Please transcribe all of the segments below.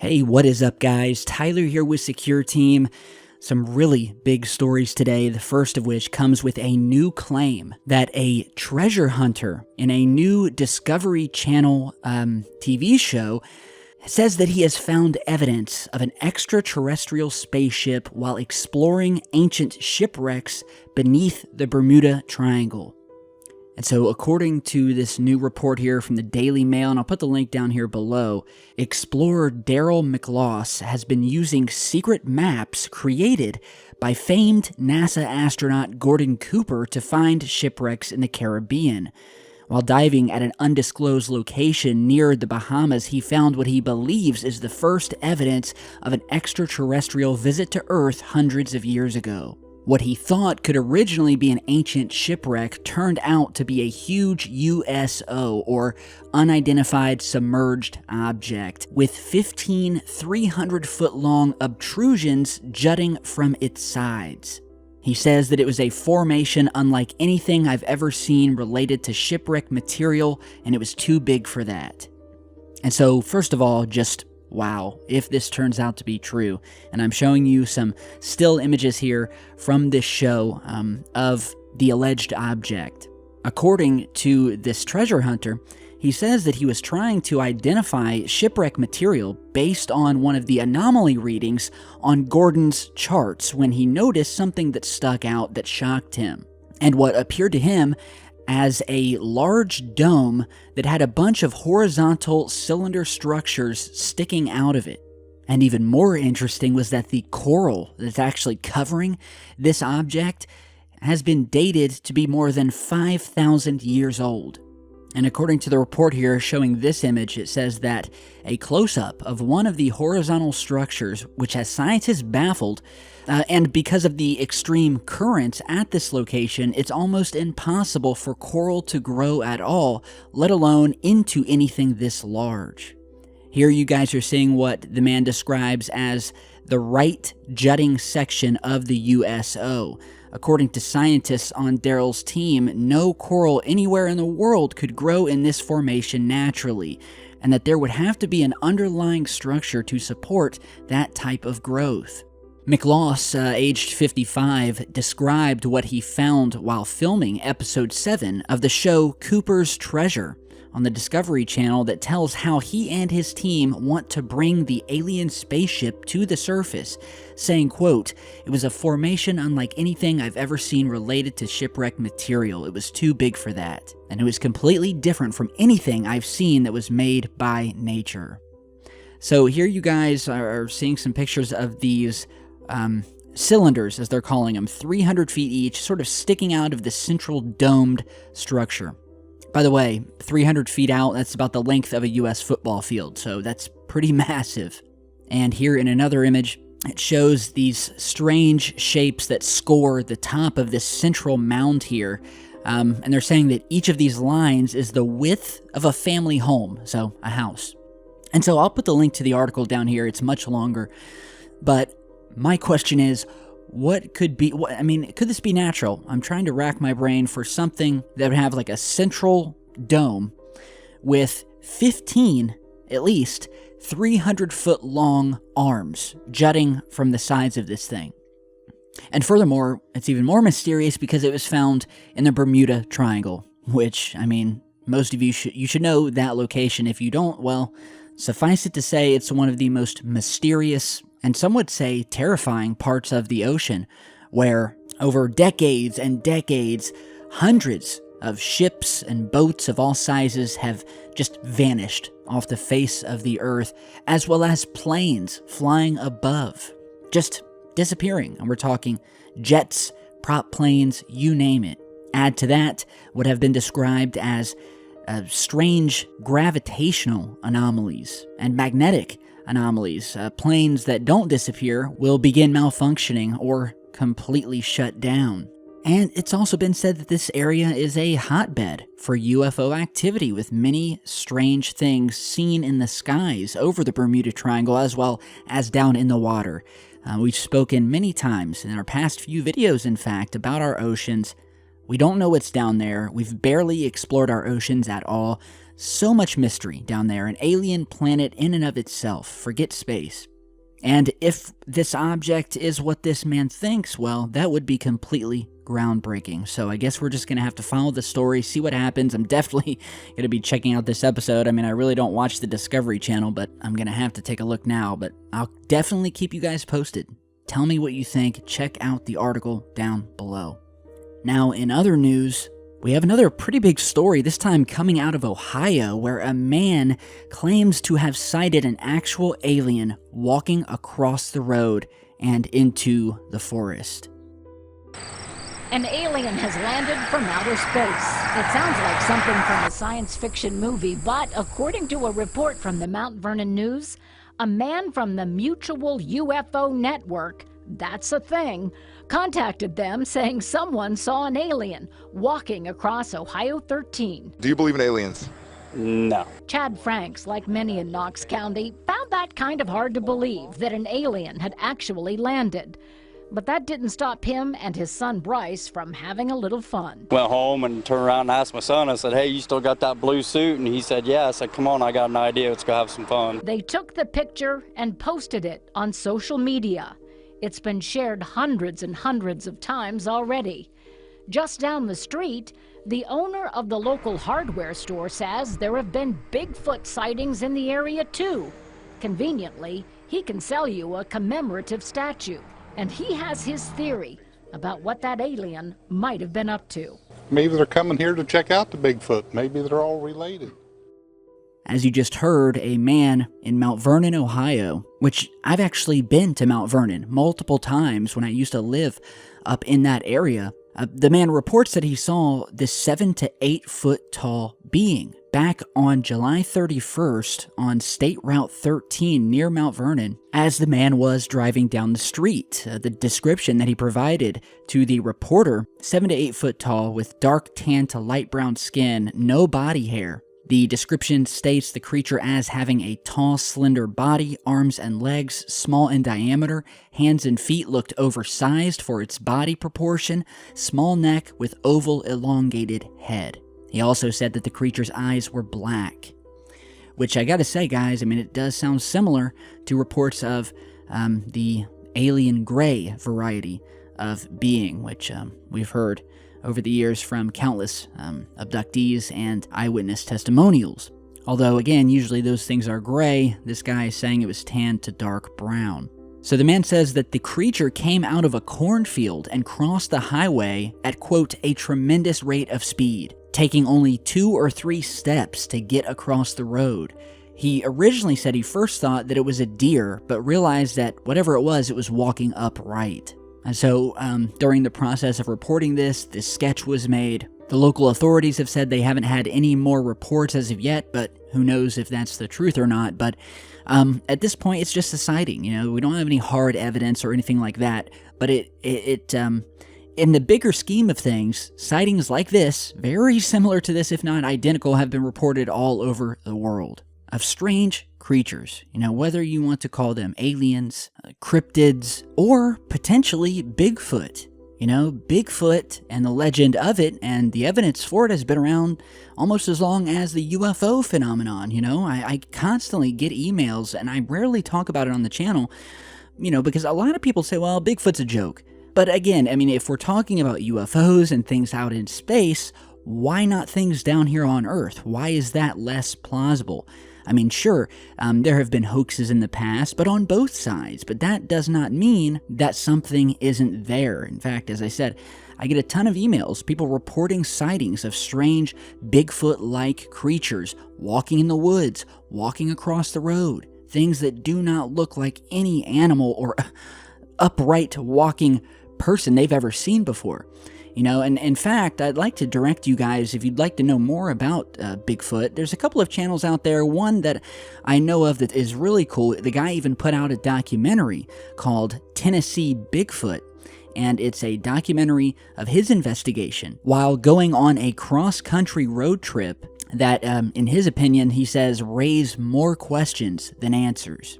Hey, what is up, guys? Tyler here with Secureteam. Some really big stories today, the first of which comes with a new claim that a treasure hunter in a new Discovery Channel TV show says that he has found evidence of an extraterrestrial spaceship while exploring ancient shipwrecks beneath the Bermuda Triangle. And so, according to this new report here from the Daily Mail, and I'll put the link down here below, explorer Daryl McLaws has been using secret maps created by famed NASA astronaut Gordon Cooper to find shipwrecks in the Caribbean. While diving at an undisclosed location near the Bahamas, he found what he believes is the first evidence of an extraterrestrial visit to Earth hundreds of years ago. What he thought could originally be an ancient shipwreck turned out to be a huge USO, or unidentified submerged object, with 15 300-foot-long obtrusions jutting from its sides. He says that it was a formation unlike anything I've ever seen related to shipwreck material, and it was too big for that. And so, first of all, just wow, if this turns out to be true. And I'm showing you some still images here from this show of the alleged object. According to this treasure hunter, he says that he was trying to identify shipwreck material based on one of the anomaly readings on Gordon's charts when he noticed something that stuck out that shocked him. And what appeared to him as a large dome that had a bunch of horizontal cylinder structures sticking out of it. And even more interesting was that the coral that's actually covering this object has been dated to be more than 5,000 years old. And according to the report here showing this image, it says that a close-up of one of the horizontal structures, which has scientists baffled, and because of the extreme currents at this location, it's almost impossible for coral to grow at all, let alone into anything this large. Here you guys are seeing what the man describes as the right jutting section of the USO. According to scientists on Daryl's team, no coral anywhere in the world could grow in this formation naturally, and that there would have to be an underlying structure to support that type of growth. McLaws, aged 55, described what he found while filming episode 7 of the show Cooper's Treasure on the Discovery Channel that tells how he and his team want to bring the alien spaceship to the surface, saying, quote, "It was a formation unlike anything I've ever seen related to shipwreck material. It was too big for that. And it was completely different from anything I've seen that was made by nature." So here you guys are seeing some pictures of these cylinders, as they're calling them, 300 feet each, sort of sticking out of the central domed structure. By the way, 300 feet out, that's about the length of a U.S. football field, so that's pretty massive. And here in another image, it shows these strange shapes that score the top of this central mound here. And they're saying that each of these lines is the width of a family home, so a house. And so I'll put the link to the article down here. It's much longer. But my question is, what could be, could this be natural? I'm trying to rack my brain for something that would have like a central dome with 15, at least, 300-foot long arms jutting from the sides of this thing. And furthermore, it's even more mysterious because it was found in the Bermuda Triangle, which, most of you should know that location. If you don't, well, suffice it to say it's one of the most mysterious and some would say terrifying parts of the ocean, where over decades and decades, hundreds of ships and boats of all sizes have just vanished off the face of the earth, as well as planes flying above, just disappearing. And we're talking jets, prop planes, you name it. Add to that what have been described as strange gravitational anomalies and magnetic anomalies. Planes that don't disappear will begin malfunctioning or completely shut down. And it's also been said that this area is a hotbed for UFO activity, with many strange things seen in the skies over the Bermuda Triangle as well as down in the water. We've spoken many times in our past few videos, in fact, about our oceans We don't know what's down there. We've barely explored our oceans at all. So much mystery down there, an alien planet in and of itself. Forget space. And if this object is what this man thinks, well, that would be completely groundbreaking. So I guess we're just going to have to follow the story, see what happens. I'm definitely going to be checking out this episode. I mean, I really don't watch the Discovery Channel, but I'm going to have to take a look now. But I'll definitely keep you guys posted. Tell me what you think. Check out the article down below. Now, in other news, we have another pretty big story, this time coming out of Ohio, where a man claims to have sighted an actual alien walking across the road and into the forest. An alien has landed from outer space. It sounds like something from a science fiction movie, but according to a report from the Mount Vernon News, a man from the Mutual UFO Network, that's a thing, contacted them saying someone saw an alien walking across Ohio 13. Do you believe in aliens? No. Chad Franks, like many in Knox County, found that kind of hard to believe that an alien had actually landed. But that didn't stop him and his son Bryce from having a little fun. Went home and turned around and asked my son, I said, hey, you still got that blue suit? And he said, yeah. I said, come on, I got an idea. Let's go have some fun. They took the picture and posted it on social media. It's been shared hundreds and hundreds of times already. Just down the street, the owner of the local hardware store says there have been Bigfoot sightings in the area too. Conveniently, he can sell you a commemorative statue, and he has his theory about what that alien might have been up to. Maybe they're coming here to check out the Bigfoot. Maybe they're all related. As you just heard, a man in Mount Vernon, Ohio, which I've actually been to Mount Vernon multiple times when I used to live up in that area. The man reports that he saw this 7 to 8 foot tall being back on July 31st on State Route 13 near Mount Vernon as the man was driving down the street. The description that he provided to the reporter, 7 to 8 foot tall with dark tan to light brown skin, no body hair. The description states the creature as having a tall, slender body, arms and legs small in diameter, hands and feet looked oversized for its body proportion, small neck with oval, elongated head. He also said that the creature's eyes were black. Which I gotta say, guys, I mean, it does sound similar to reports of the alien gray variety of being, which we've heard over the years from countless abductees and eyewitness testimonials. Although, again, usually those things are gray, this guy is saying it was tan to dark brown. So the man says that the creature came out of a cornfield and crossed the highway at, quote, a tremendous rate of speed, taking only 2 or 3 steps to get across the road. He originally said he first thought that it was a deer, but realized that whatever it was walking upright. And so, during the process of reporting this sketch was made. The local authorities have said they haven't had any more reports as of yet, but who knows if that's the truth or not. But at this point, it's just a sighting. You know, we don't have any hard evidence or anything like that. But it in the bigger scheme of things, sightings like this, very similar to this, if not identical, have been reported all over the world. Of strange creatures, you know, whether you want to call them aliens, cryptids, or potentially Bigfoot. You know, Bigfoot and the legend of it and the evidence for it has been around almost as long as the UFO phenomenon. You know, I constantly get emails and I rarely talk about it on the channel, you know, because a lot of people say, well, Bigfoot's a joke. But again, I mean, if we're talking about UFOs and things out in space, why not things down here on Earth? Why is that less plausible? I mean, sure, there have been hoaxes in the past, but on both sides. But that does not mean that something isn't there. In fact, as I said, I get a ton of emails, people reporting sightings of strange Bigfoot-like creatures walking in the woods, walking across the road, things that do not look like any animal or upright walking person they've ever seen before. You know, and in fact, I'd like to direct you guys, if you'd like to know more about Bigfoot, there's a couple of channels out there. One that I know of that is really cool. The guy even put out a documentary called Tennessee Bigfoot, and it's a documentary of his investigation while going on a cross-country road trip that, in his opinion, he says, raise more questions than answers.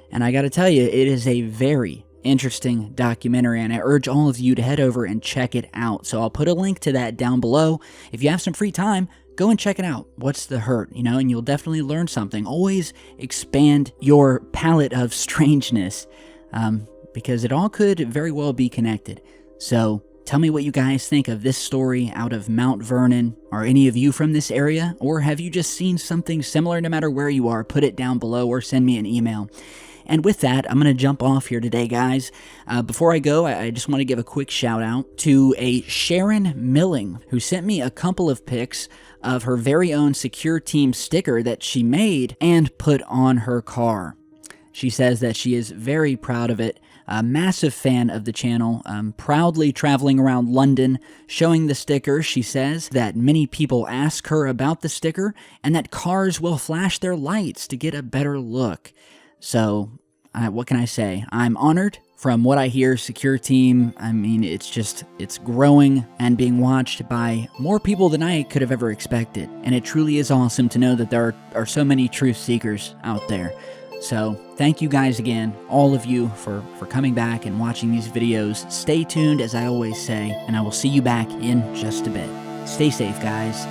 And I gotta tell you, it is a very interesting documentary, and I urge all of you to head over and check it out. So I'll put a link to that down below. If you have some free time, go and check it out. What's the hurt, and you'll definitely learn something. Always expand your palette of strangeness, because it all could very well be connected. So tell me what you guys think of this story out of Mount Vernon. Are any of you from this area, or have you just seen something similar? No matter where you are, put it down below or send me an email. And with that, I'm going to jump off here today, guys. Before I go, I just want to give a quick shout out to a Sharon Milling, who sent me a couple of pics of her very own Secureteam sticker that she made and put on her car. She says that she is very proud of it, a massive fan of the channel, proudly traveling around London showing the sticker. She says that many people ask her about the sticker and that cars will flash their lights to get a better look. So, what can I say? I'm honored. From what I hear, Secureteam, I mean, it's growing and being watched by more people than I could have ever expected. And it truly is awesome to know that there are so many truth seekers out there. So, thank you guys again, all of you, for coming back and watching these videos. Stay tuned, as I always say, and I will see you back in just a bit. Stay safe, guys.